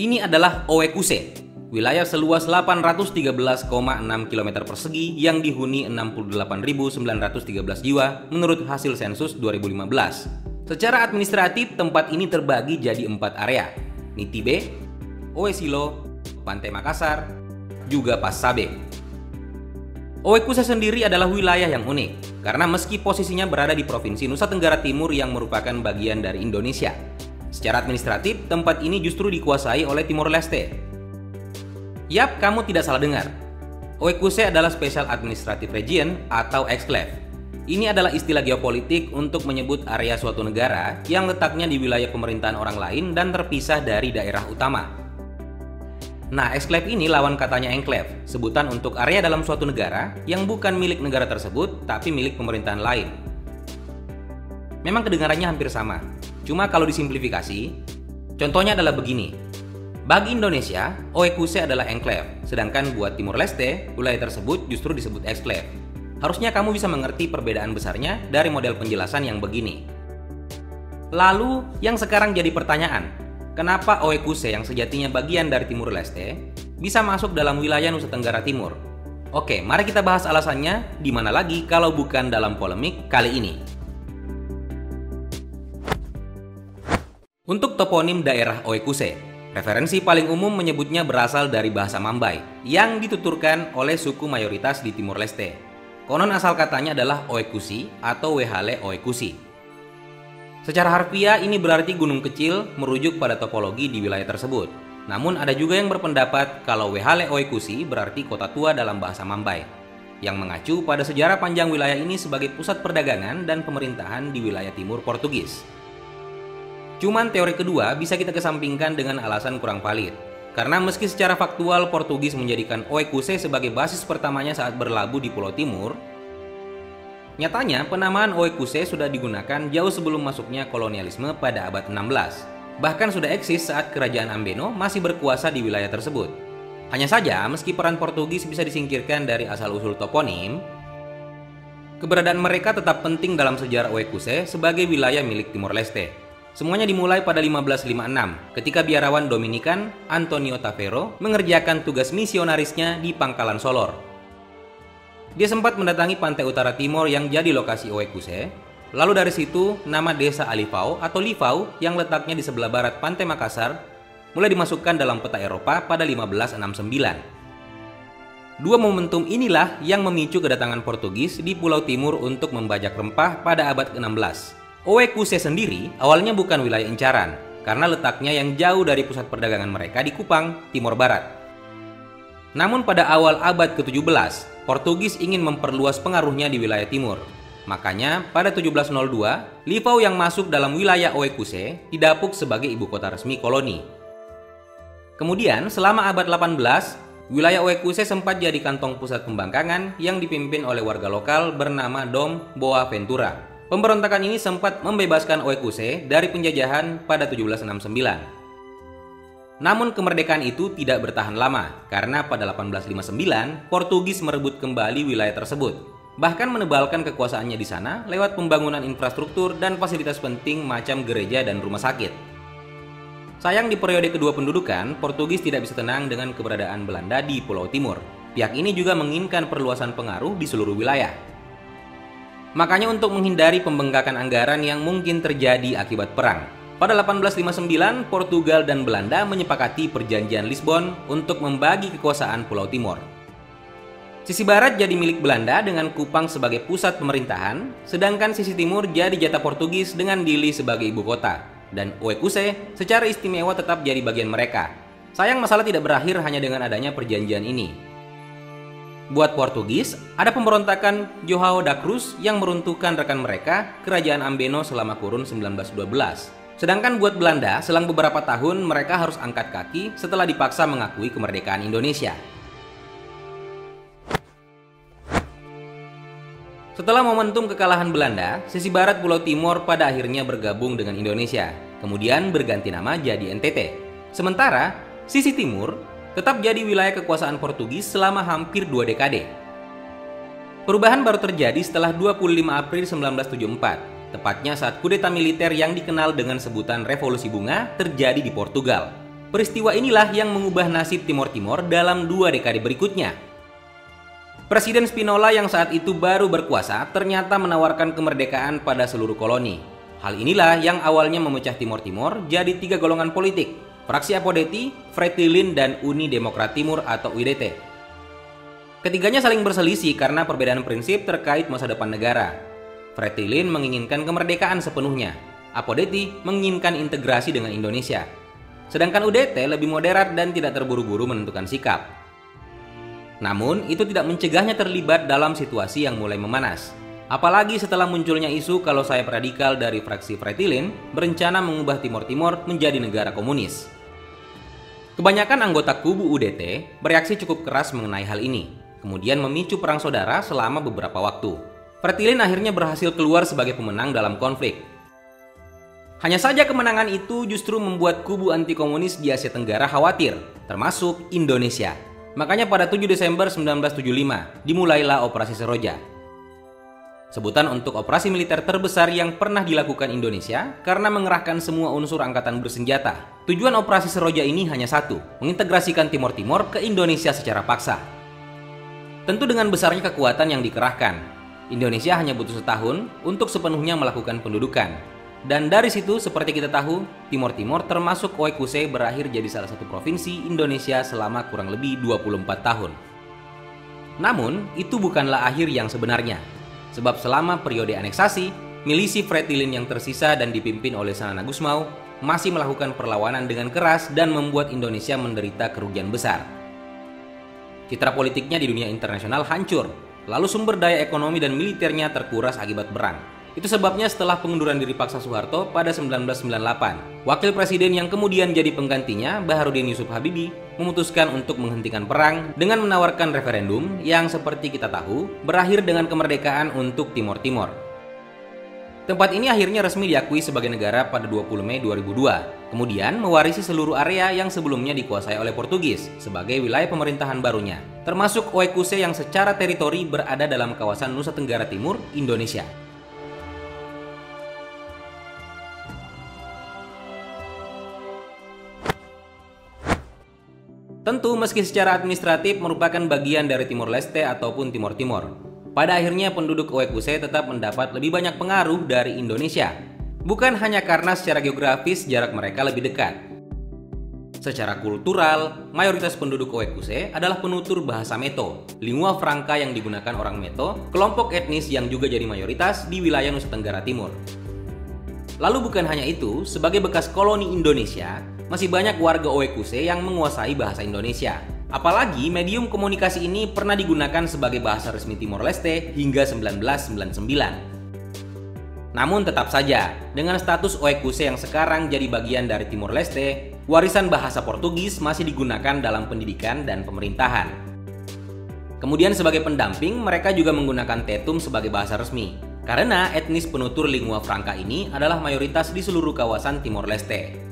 Ini adalah Oekuse, wilayah seluas 813,6 km persegi yang dihuni 68.913 jiwa menurut hasil sensus 2015. Secara administratif, tempat ini terbagi jadi 4 area: Nitibe, Oesilo, Pantai Makassar, juga Passabe. Oekuse sendiri adalah wilayah yang unik, karena meski posisinya berada di Provinsi Nusa Tenggara Timur yang merupakan bagian dari Indonesia, secara administratif tempat ini justru dikuasai oleh Timor Leste. Yap, kamu tidak salah dengar. Oekuse adalah Special Administrative Region atau Exclave. Ini adalah istilah geopolitik untuk menyebut area suatu negara yang letaknya di wilayah pemerintahan orang lain dan terpisah dari daerah utama. Nah, exclave ini lawan katanya enclave, sebutan untuk area dalam suatu negara yang bukan milik negara tersebut, tapi milik pemerintahan lain. Memang kedengarannya hampir sama, cuma kalau disimplifikasi, contohnya adalah begini. Bagi Indonesia, Oekuse adalah enclave, sedangkan buat Timor Leste, wilayah tersebut justru disebut exclave. Harusnya kamu bisa mengerti perbedaan besarnya dari model penjelasan yang begini. Lalu, yang sekarang jadi pertanyaan, kenapa Oekuse yang sejatinya bagian dari Timor Leste bisa masuk dalam wilayah Nusa Tenggara Timur? Oke, mari kita bahas alasannya, di mana lagi kalau bukan dalam polemik kali ini. Untuk toponim daerah Oekuse, referensi paling umum menyebutnya berasal dari bahasa Mambai yang dituturkan oleh suku mayoritas di Timor Leste. Konon asal katanya adalah Oekusi atau Wehale Oekusi. Secara harfiah ini berarti gunung kecil merujuk pada topologi di wilayah tersebut. Namun ada juga yang berpendapat kalau Wehale Oekusi berarti kota tua dalam bahasa Mambai, yang mengacu pada sejarah panjang wilayah ini sebagai pusat perdagangan dan pemerintahan di wilayah timur Portugis. Cuman teori kedua bisa kita kesampingkan dengan alasan kurang valid. Karena meski secara faktual Portugis menjadikan Oekuse sebagai basis pertamanya saat berlabuh di Pulau Timur, nyatanya penamaan Oekuse sudah digunakan jauh sebelum masuknya kolonialisme pada abad 16. Bahkan sudah eksis saat kerajaan Ambeno masih berkuasa di wilayah tersebut. Hanya saja meski peran Portugis bisa disingkirkan dari asal-usul toponim, keberadaan mereka tetap penting dalam sejarah Oekuse sebagai wilayah milik Timor Leste. Semuanya dimulai pada 1556 ketika biarawan Dominikan Antonio Tavero mengerjakan tugas misionarisnya di Pangkalan Solor. Dia sempat mendatangi pantai utara timur yang jadi lokasi Oekuse. Lalu dari situ nama desa Alifau atau Lifau yang letaknya di sebelah barat pantai Makassar mulai dimasukkan dalam peta Eropa pada 1569. Dua momentum inilah yang memicu kedatangan Portugis di Pulau Timur untuk membajak rempah pada abad ke-16. Oekuse sendiri awalnya bukan wilayah incaran, karena letaknya yang jauh dari pusat perdagangan mereka di Kupang, Timor Barat. Namun pada awal abad ke-17, Portugis ingin memperluas pengaruhnya di wilayah timur. Makanya pada 1702, Lifau yang masuk dalam wilayah Oekuse didapuk sebagai ibu kota resmi koloni. Kemudian selama abad 18, wilayah Oekuse sempat jadi kantong pusat pembangkangan yang dipimpin oleh warga lokal bernama Dom Boaventura. Pemberontakan ini sempat membebaskan Oekuse dari penjajahan pada 1769. Namun kemerdekaan itu tidak bertahan lama, karena pada 1859 Portugis merebut kembali wilayah tersebut, bahkan menebalkan kekuasaannya di sana lewat pembangunan infrastruktur dan fasilitas penting macam gereja dan rumah sakit. Sayang di periode kedua pendudukan, Portugis tidak bisa tenang dengan keberadaan Belanda di Pulau Timur. Pihak ini juga menginginkan perluasan pengaruh di seluruh wilayah. Makanya untuk menghindari pembengkakan anggaran yang mungkin terjadi akibat perang, pada 1859 Portugal dan Belanda menyepakati perjanjian Lisbon untuk membagi kekuasaan Pulau Timur. Sisi barat jadi milik Belanda dengan Kupang sebagai pusat pemerintahan, sedangkan sisi timur jadi jatah Portugis dengan Dili sebagai ibu kota, dan Oekuse secara istimewa tetap jadi bagian mereka. Sayang masalah tidak berakhir hanya dengan adanya perjanjian ini. Buat Portugis, ada pemberontakan João da Cruz yang meruntuhkan rekan mereka, Kerajaan Ambeno selama kurun 1912. Sedangkan buat Belanda, selang beberapa tahun mereka harus angkat kaki setelah dipaksa mengakui kemerdekaan Indonesia. Setelah momentum kekalahan Belanda, sisi barat Pulau Timur pada akhirnya bergabung dengan Indonesia, kemudian berganti nama jadi NTT. Sementara, sisi timur tetap jadi wilayah kekuasaan Portugis selama hampir 2 dekade. Perubahan baru terjadi setelah 25 April 1974, tepatnya saat kudeta militer yang dikenal dengan sebutan Revolusi Bunga terjadi di Portugal. Peristiwa inilah yang mengubah nasib Timor Timur dalam 2 dekade berikutnya. Presiden Spinola yang saat itu baru berkuasa ternyata menawarkan kemerdekaan pada seluruh koloni. Hal inilah yang awalnya memecah Timor Timur jadi 3 golongan politik, fraksi Apodetti, Fretilin, dan Uni Demokrat Timur atau UDT. Ketiganya saling berselisih karena perbedaan prinsip terkait masa depan negara. Fretilin menginginkan kemerdekaan sepenuhnya, Apodetti menginginkan integrasi dengan Indonesia. Sedangkan UDT lebih moderat dan tidak terburu-buru menentukan sikap. Namun, itu tidak mencegahnya terlibat dalam situasi yang mulai memanas. Apalagi setelah munculnya isu kalau sayap radikal dari fraksi Fretilin berencana mengubah Timor Timur menjadi negara komunis. Kebanyakan anggota kubu UDT bereaksi cukup keras mengenai hal ini, kemudian memicu perang saudara selama beberapa waktu. Fretilin akhirnya berhasil keluar sebagai pemenang dalam konflik. Hanya saja kemenangan itu justru membuat kubu anti-komunis di Asia Tenggara khawatir, termasuk Indonesia. Makanya pada 7 Desember 1975 dimulailah Operasi Seroja. Sebutan untuk operasi militer terbesar yang pernah dilakukan Indonesia karena mengerahkan semua unsur angkatan bersenjata. Tujuan Operasi Seroja ini hanya satu, mengintegrasikan Timor Timur ke Indonesia secara paksa. Tentu dengan besarnya kekuatan yang dikerahkan, Indonesia hanya butuh setahun untuk sepenuhnya melakukan pendudukan. Dan dari situ, seperti kita tahu, Timor Timur termasuk Oekuse berakhir jadi salah satu provinsi Indonesia selama kurang lebih 24 tahun. Namun, itu bukanlah akhir yang sebenarnya. Sebab selama periode aneksasi, milisi Fretilin yang tersisa dan dipimpin oleh Sanana Gusmao masih melakukan perlawanan dengan keras dan membuat Indonesia menderita kerugian besar. Citra politiknya di dunia internasional hancur, lalu sumber daya ekonomi dan militernya terkuras akibat perang. Itu sebabnya setelah pengunduran diri paksa Soeharto pada 1998, wakil presiden yang kemudian jadi penggantinya, Baharudin Yusuf Habibie, memutuskan untuk menghentikan perang dengan menawarkan referendum yang seperti kita tahu berakhir dengan kemerdekaan untuk Timor Timur. Tempat ini akhirnya resmi diakui sebagai negara pada 20 Mei 2002, kemudian mewarisi seluruh area yang sebelumnya dikuasai oleh Portugis sebagai wilayah pemerintahan barunya, termasuk Oekuse yang secara teritori berada dalam kawasan Nusa Tenggara Timur, Indonesia. Tentu meski secara administratif merupakan bagian dari Timor Leste ataupun Timor Timur, pada akhirnya penduduk Oekuse tetap mendapat lebih banyak pengaruh dari Indonesia. Bukan hanya karena secara geografis jarak mereka lebih dekat. Secara kultural, mayoritas penduduk Oekuse adalah penutur bahasa Meto, lingua franca yang digunakan orang Meto, kelompok etnis yang juga jadi mayoritas di wilayah Nusa Tenggara Timur. Lalu bukan hanya itu, sebagai bekas koloni Indonesia, masih banyak warga Oekuse yang menguasai bahasa Indonesia. Apalagi medium komunikasi ini pernah digunakan sebagai bahasa resmi Timor Leste hingga 1999. Namun tetap saja, dengan status Oekuse yang sekarang jadi bagian dari Timor Leste, warisan bahasa Portugis masih digunakan dalam pendidikan dan pemerintahan. Kemudian sebagai pendamping, mereka juga menggunakan Tetum sebagai bahasa resmi. Karena etnis penutur lingua franca ini adalah mayoritas di seluruh kawasan Timor Leste.